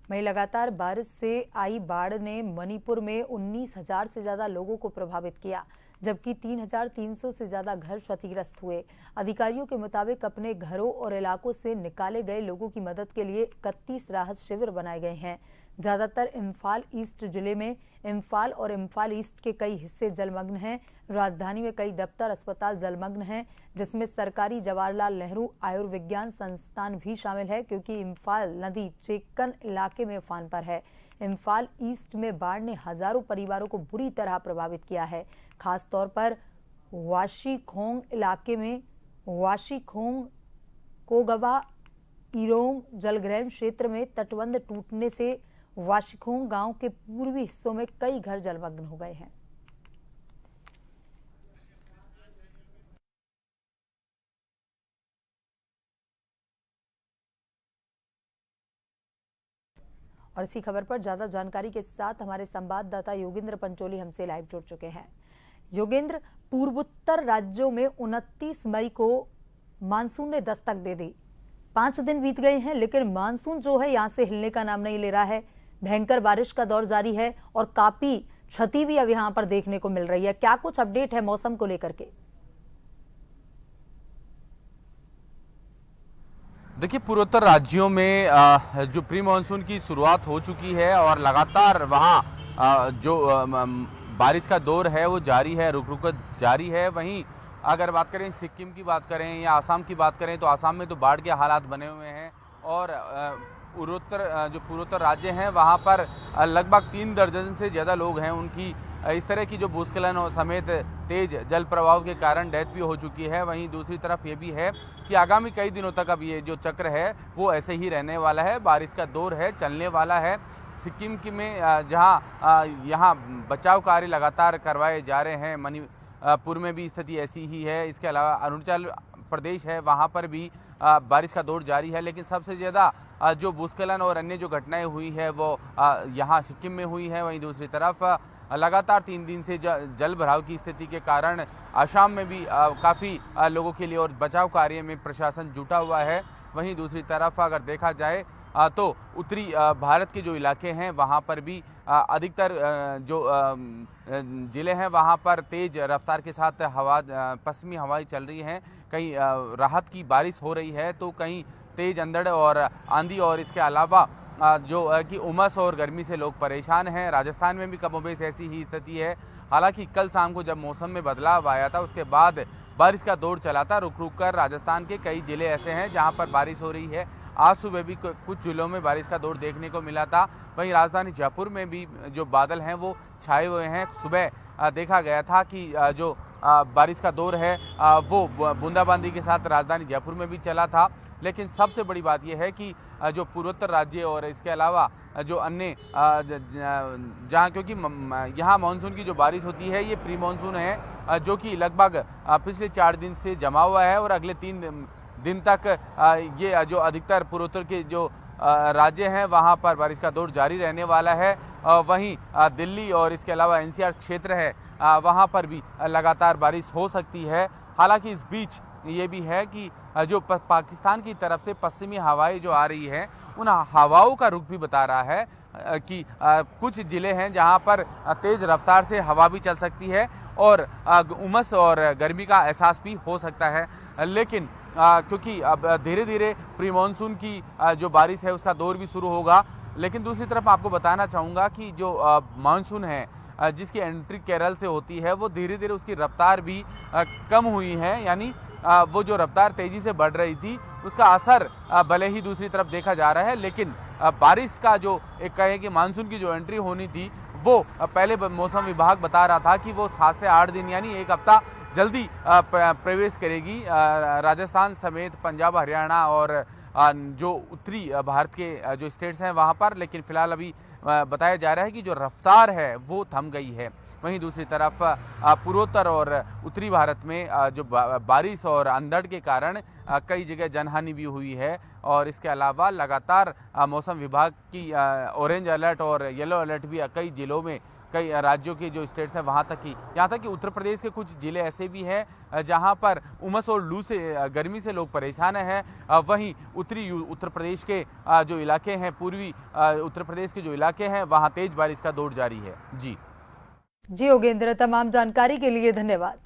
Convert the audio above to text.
वहीं लगातार बारिश से आई बाढ़ ने मणिपुर में 19,000 से ज्यादा लोगों को प्रभावित किया, जबकि 3,300 से ज्यादा घर क्षतिग्रस्त हुए। अधिकारियों के मुताबिक अपने घरों और इलाकों से निकाले गए लोगों की मदद के लिए 31 राहत शिविर बनाए गए हैं। ज्यादातर इम्फाल ईस्ट जिले में इम्फाल और इम्फाल ईस्ट के कई हिस्से जलमग्न हैं। राजधानी में कई दफ्तर, अस्पताल जलमग्न हैं, जिसमें सरकारी जवाहरलाल नेहरू आयुर्विज्ञान संस्थान भी शामिल है, क्योंकि इम्फाल नदी चेक्कन इलाके में उफान पर है। इम्फाल ईस्ट में बाढ़ ने हजारों परिवारों को बुरी तरह प्रभावित किया है। खास तौर पर वाशीखोंग इलाके में वाशीखोंग, कोगवा, इरोंग जलग्रहण क्षेत्र में तटबंध टूटने से वाशीखोंग गांव के पूर्वी हिस्सों में कई घर जलमग्न हो गए हैं। और इसी खबर पर ज्यादा जानकारी के साथ हमारे संवाददाता योगेंद्र पंचोली हमसे लाइव जुड़ चुके हैं। योगेंद्र, पूर्वोत्तर राज्यों में 29 मई को मानसून ने दस्तक दे दी। 5 दिन बीत गए हैं, लेकिन मानसून जो है यहां से हिलने का नाम नहीं ले रहा है। भयंकर बारिश का दौर जारी है और काफी क्षति भी अब यहां पर देखने को मिल रही है। क्या कुछ अपडेट है मौसम को लेकर के? देखिए, पूर्वोत्तर राज्यों में जो प्री मानसून की शुरुआत हो चुकी है और लगातार वहाँ जो बारिश का दौर है वो जारी है, रुक रुक जारी है। वहीं अगर बात करें सिक्किम की बात करें या आसाम की बात करें तो आसाम में तो बाढ़ के हालात बने हुए हैं और पूर्वोत्तर राज्य हैं वहाँ पर लगभग 3 दर्जन से ज़्यादा लोग हैं, उनकी इस तरह की जो भूस्खलन समेत तेज जल प्रवाह के कारण डेथ भी हो चुकी है। वहीं दूसरी तरफ ये भी है कि आगामी कई दिनों तक अब ये जो चक्र है वो ऐसे ही रहने वाला है, बारिश का दौर है, चलने वाला है। सिक्किम की में जहाँ यहाँ बचाव कार्य लगातार करवाए जा रहे हैं, मणिपुर में भी स्थिति ऐसी ही है। इसके अलावा अरुणाचल प्रदेश है, वहाँ पर भी बारिश का दौर जारी है। लेकिन सबसे ज़्यादा जो भूस्खलन और अन्य जो घटनाएं हुई है वो यहाँ सिक्किम में हुई है। वहीं दूसरी तरफ लगातार 3 दिन से जल भराव की स्थिति के कारण असम में भी काफ़ी लोगों के लिए और बचाव कार्य में प्रशासन जुटा हुआ है। वहीं दूसरी तरफ अगर देखा जाए तो उत्तरी भारत के जो इलाके हैं वहाँ पर भी अधिकतर जो ज़िले हैं वहाँ पर तेज रफ्तार के साथ पश्चिमी हवाएं चल रही हैं। कहीं राहत की बारिश हो रही है तो कहीं तेज अंधड़ और आंधी, और इसके अलावा जो कि उमस और गर्मी से लोग परेशान हैं। राजस्थान में भी कमोबेश ऐसी ही स्थिति है। हालांकि कल शाम को जब मौसम में बदलाव आया था उसके बाद बारिश का दौर चला था। रुक रुक कर राजस्थान के कई जिले ऐसे हैं जहां पर बारिश हो रही है। आज सुबह भी कुछ जिलों में बारिश का दौर देखने को मिला था। वहीं राजधानी जयपुर में भी जो बादल हैं वो छाए हुए हैं। सुबह देखा गया था कि जो बारिश का दौर है वो बूंदाबांदी के साथ राजधानी जयपुर में भी चला था। लेकिन सबसे बड़ी बात यह है कि जो पूर्वोत्तर राज्य और इसके अलावा जो अन्य जहाँ, क्योंकि यहाँ मानसून की जो बारिश होती है ये प्री मानसून है जो कि लगभग पिछले 4 दिन से जमा हुआ है और अगले 3 दिन तक ये जो अधिकतर पूर्वोत्तर के जो राज्य हैं वहाँ पर बारिश का दौर जारी रहने वाला है। वहीं दिल्ली और इसके अलावा एनसीआर क्षेत्र है वहाँ पर भी लगातार बारिश हो सकती है। हालांकि इस बीच ये भी है कि जो पाकिस्तान की तरफ से पश्चिमी हवाएं जो आ रही हैं उन हवाओं का रुख भी बता रहा है कि कुछ ज़िले हैं जहां पर तेज़ रफ्तार से हवा भी चल सकती है और उमस और गर्मी का एहसास भी हो सकता है। लेकिन क्योंकि अब धीरे धीरे प्री मानसून की जो बारिश है उसका दौर भी शुरू होगा। लेकिन दूसरी तरफ आपको बताना चाहूँगा कि जो मानसून है जिसकी एंट्री केरल से होती है वो धीरे धीरे उसकी रफ्तार भी कम हुई है। यानी वो जो रफ्तार तेजी से बढ़ रही थी उसका असर भले ही दूसरी तरफ देखा जा रहा है, लेकिन बारिश का जो एक कहे कि मानसून की जो एंट्री होनी थी वो पहले मौसम विभाग बता रहा था कि वो 7 से 8 दिन यानी 1 हफ्ता जल्दी प्रवेश करेगी राजस्थान समेत पंजाब, हरियाणा और जो उत्तरी भारत के जो स्टेट्स हैं वहाँ पर। लेकिन फिलहाल अभी बताया जा रहा है कि जो रफ्तार है वो थम गई है। वहीं दूसरी तरफ पूर्वोत्तर और उत्तरी भारत में जो बारिश और अंधड़ के कारण कई जगह जनहानि भी हुई है और इसके अलावा लगातार मौसम विभाग की ऑरेंज अलर्ट और येलो अलर्ट भी कई जिलों में कई राज्यों के जो स्टेट्स हैं वहाँ तक ही, यहाँ तक कि उत्तर प्रदेश के कुछ ज़िले ऐसे भी हैं जहाँ पर उमस और लू से, गर्मी से लोग परेशान हैं। वहीं उत्तरी उत्तर प्रदेश के जो इलाके हैं, पूर्वी उत्तर प्रदेश के जो इलाके हैं, वहाँ तेज बारिश का दौर जारी है। जी योगेंद्र, तमाम जानकारी के लिए धन्यवाद।